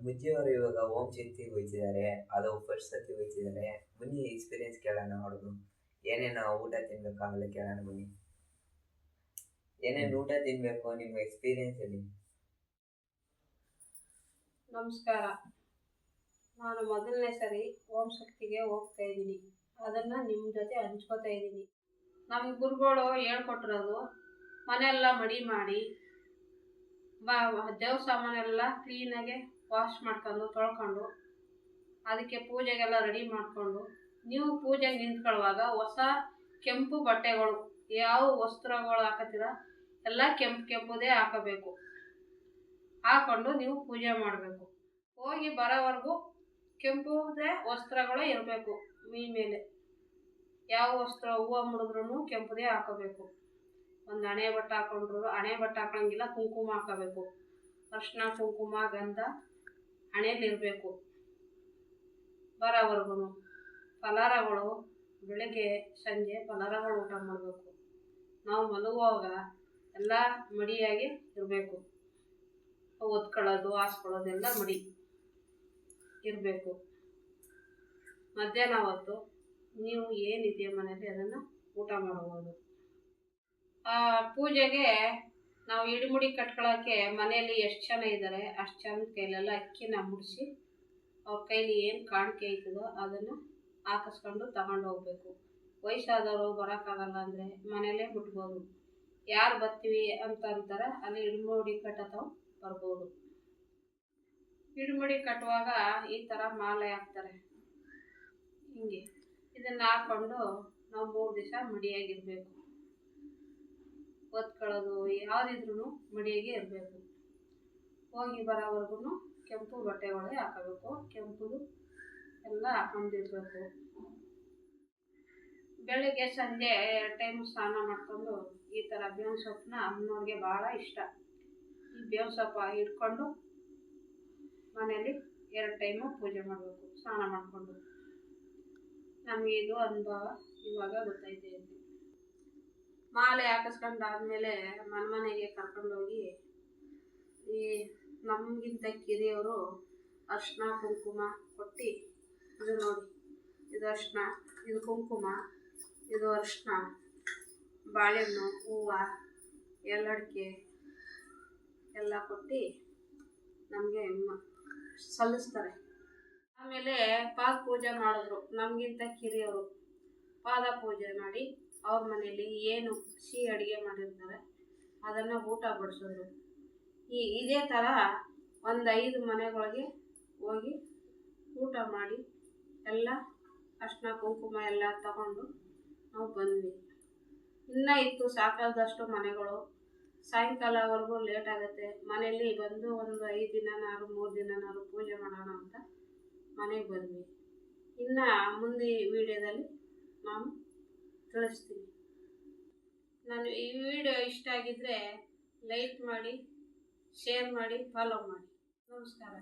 ಮುಜ್ಜಿಯವರು ಇವಾಗ ಓಂ ಶಕ್ತಿಗೆ ಹೋಗ್ತಿದ್ದಾರೆ, ಅದು ಫಸ್ಟ್ ಸತಿ ಹೋಗ್ತಿದ್ದಾರೆ. ಬನ್ನಿ ಎಕ್ಸ್ಪೀರಿಯನ್ಸ್ ಕೇಳೋಣ ಅವ್ರದ್ದು. ಏನೇನು ಊಟ ತಿನ್ಬೇಕು ಆಮೇಲೆ ಕೇಳೋಣ ಬನ್ನಿ. ಏನೇನು ಊಟ ತಿನ್ಬೇಕು ನಿಮ್ಮ ಎಕ್ಸ್ಪೀರಿಯನ್ಸ್ ಹೇಳಿ. ನಮಸ್ಕಾರ. ನಾನು ಮೊದಲನೇ ಸರಿ ಓಂ ಶಕ್ತಿಗೆ ಹೋಗ್ತಾ ಇದ್ದೀನಿ. ಅದನ್ನು ನಿಮ್ಮ ಜೊತೆ ಹಂಚ್ಕೋತಾ ಇದ್ದೀನಿ. ನಮ್ಮ ಗುರುಗಳು ಹೇಳ್ಕೊಟ್ಟಿರೋದು ಮನೆಯೆಲ್ಲ ಮಡಿ ಮಾಡಿ ದೇವ್ರ ಸಾಮಾನೆಲ್ಲ ಕ್ಲೀನಾಗೆ ವಾಶ್ ಮಾಡ್ಕೊಂಡು ತೊಳ್ಕೊಂಡು ಅದಕ್ಕೆ ಪೂಜೆಗೆಲ್ಲ ರೆಡಿ ಮಾಡಿಕೊಂಡು ನೀವು ಪೂಜೆಗೆ ನಿಂತ್ಕೊಳ್ಳುವಾಗ ಹೊಸ ಕೆಂಪು ಬಟ್ಟೆಗಳು ಯಾವ ವಸ್ತ್ರಗಳು ಹಾಕತ್ತೀರ ಎಲ್ಲ ಕೆಂಪುದೇ ಹಾಕಬೇಕು. ಹಾಕೊಂಡು ನೀವು ಪೂಜೆ ಮಾಡಬೇಕು. ಹೋಗಿ ಬರೋವರೆಗೂ ಕೆಂಪುದೇ ವಸ್ತ್ರಗಳೇ ಇರಬೇಕು. ಮೈ ಮೇಲೆ ಯಾವ ವಸ್ತ್ರ ಹೂವು ಮುಡಿದ್ರೂ ಕೆಂಪುದೇ ಹಾಕೋಬೇಕು. ಒಂದು ಹಣೆ ಬಟ್ಟೆ ಹಾಕೊಂಡ್ರು ಹಣೆ ಬಟ್ಟೆ ಹಾಕೋಂಗಿಲ್ಲ, ಕುಂಕುಮ ಹಾಕೋಬೇಕು. ಅರ್ಶಿನ ಕುಂಕುಮ ಗಂಧ ಹಣೆಯಲ್ಲಿರಬೇಕು. ಬರೋವರೆಗೂ ಫಲಾರಗಳು ಬೆಳಗ್ಗೆ ಸಂಜೆ ಫಲಾರಗಳು ಊಟ ಮಾಡಬೇಕು. ನಾವು ಮಲಗುವಾಗ ಎಲ್ಲ ಮಡಿಯಾಗಿ ಇರಬೇಕು. ಒತ್ಕೊಳ್ಳೋದು ಹಾಸ್ಕೊಳ್ಳೋದೆಲ್ಲ ಮಡಿ ಇರಬೇಕು. ಮಧ್ಯಾಹ್ನ ಹೊತ್ತು ನೀವು ಏನಿದೆಯೋ ಮನೇಲಿ ಅದನ್ನು ಊಟ ಮಾಡ್ಬೋದು. ಪೂಜೆಗೆ ನಾವು ಇಡಿಮುಡಿ ಕಟ್ಕೊಳ್ಳೋಕ್ಕೆ ಮನೆಯಲ್ಲಿ ಎಷ್ಟು ಜನ ಇದ್ದಾರೆ ಅಷ್ಟು ಜನದ ಕೈಲೆಲ್ಲ ಅಕ್ಕಿನ ಮುಡಿಸಿ ಅವ್ರ ಕೈಲಿ ಏನು ಕಾಣಿಕೆ ಐತದೋ ಅದನ್ನು ಹಾಕಿಸ್ಕೊಂಡು ತಗೊಂಡು ಹೋಗ್ಬೇಕು. ವಯಸ್ಸಾದವರು ಬರೋಕ್ಕಾಗಲ್ಲ ಅಂದರೆ ಮನೇಲೇ ಬಿಟ್ಬೋದು. ಯಾರು ಬರ್ತೀವಿ ಅಂತ ಅಂತಾರೆ ಅಲ್ಲಿ ಇಡಿಮುಡಿ ಕಟ್ಟತಾವ್ ಬರ್ಬೋದು. ಇಡಿಮುಡಿ ಕಟ್ಟುವಾಗ ಈ ಥರ ಮಾಲೆ ಹಾಕ್ತಾರೆ. ಹಿಂಗೆ ಇದನ್ನು ಹಾಕ್ಕೊಂಡು ನಾವು 3 ದಿವಸ ಮಡಿಯಾಗಿರಬೇಕು. ಒತ್ಕೊಳ್ಳೋದು ಯಾವುದಿದ್ರೂ ಮಡಿಯಾಗೆ ಇರಬೇಕು. ಹೋಗಿ ಬರೋವರೆಗೂ ಕೆಂಪು ಬಟ್ಟೆಗಳೇ ಹಾಕೋಬೇಕು. ಕೆಂಪುದು ಎಲ್ಲ ಹಾಕೊಂಡಿರ್ಬೇಕು. ಬೆಳಗ್ಗೆ ಸಂಜೆ 2 ಟೈಮು ಸ್ನಾನ ಮಾಡ್ಕೊಂಡು ಈ ಥರ ಬೇವಿನ ಸೊಪ್ಪನ್ನ ಅಮ್ಮನವ್ರಿಗೆ ಭಾಳ ಇಷ್ಟ. ಈ ಬೇವಿನ ಸೊಪ್ಪು ಇಟ್ಕೊಂಡು ಮನೇಲಿ 2 ಟೈಮು ಪೂಜೆ ಮಾಡಬೇಕು ಸ್ನಾನ ಮಾಡಿಕೊಂಡು. ನಮಗೆ ಇದು ಅನುಭವ ಇವಾಗ ಗೊತ್ತಾಯ್ತಾ ಇದೆ. ಮಾಲೆ ಹಾಕಿಸ್ಕೊಂಡಾದ್ಮೇಲೆ ಮನೆಗೆ ಕರ್ಕೊಂಡೋಗಿ ಈ ನಮಗಿಂತ ಕಿರಿಯವರು ಅರ್ಶಿನ ಕುಂಕುಮ ಕೊಟ್ಟು, ಇದು ನೋಡಿ ಇದು ಅರ್ಶಿನ, ಇದು ಕುಂಕುಮ, ಇದು ಅರ್ಶಿನ, ಬಾಳೆಹಣ್ಣು, ಹೂವು, ಎಳ್ಳಡಿಕೆ ಎಲ್ಲ ಕೊಟ್ಟು ನಮಗೆ ಸಲ್ಲಿಸ್ತಾರೆ. ಆಮೇಲೆ ಪಾದ ಪೂಜೆ ಮಾಡಿದ್ರು. ನಮಗಿಂತ ಕಿರಿಯವರು ಪಾದ ಪೂಜೆ ಮಾಡಿ ಅವ್ರ ಮನೇಲಿ ಏನು ಸಿಹಿ ಅಡುಗೆ ಮಾಡಿರ್ತಾರೆ ಅದನ್ನು ಊಟ ಬಡಿಸಿದ್ರು. ಇದೇ ಥರ ಒಂದು 5 ಮನೆಗಳಿಗೆ ಹೋಗಿ ಊಟ ಮಾಡಿ ಎಲ್ಲ ಅರ್ಶಿನ ಕುಂಕುಮ ಎಲ್ಲ ತಗೊಂಡು ನಾವು ಬಂದ್ವಿ. ಇನ್ನೂ ಇತ್ತು ಸಾಕಾದಷ್ಟು ಮನೆಗಳು. ಸಾಯಂಕಾಲವರೆಗೂ ಲೇಟ್ ಆಗುತ್ತೆ. ಮನೆಯಲ್ಲಿ ಬಂದು ಒಂದು 5 ದಿನನಾರು 3 ದಿನನಾರು ಪೂಜೆ ಮಾಡೋಣ ಅಂತ ಮನೆಗೆ ಬಂದ್ವಿ. ಇನ್ನು ಮುಂದೆ ವಿಡಿಯೋದಲ್ಲಿ ನಾನು ತಿಳಿಸ್ತೀನಿ. ನಾನು ಈ ವಿಡಿಯೋ ಇಷ್ಟ ಆಗಿದ್ದರೆ ಲೈಕ್ ಮಾಡಿ, ಶೇರ್ ಮಾಡಿ, ಫಾಲೋ ಮಾಡಿ. ನಮಸ್ಕಾರ.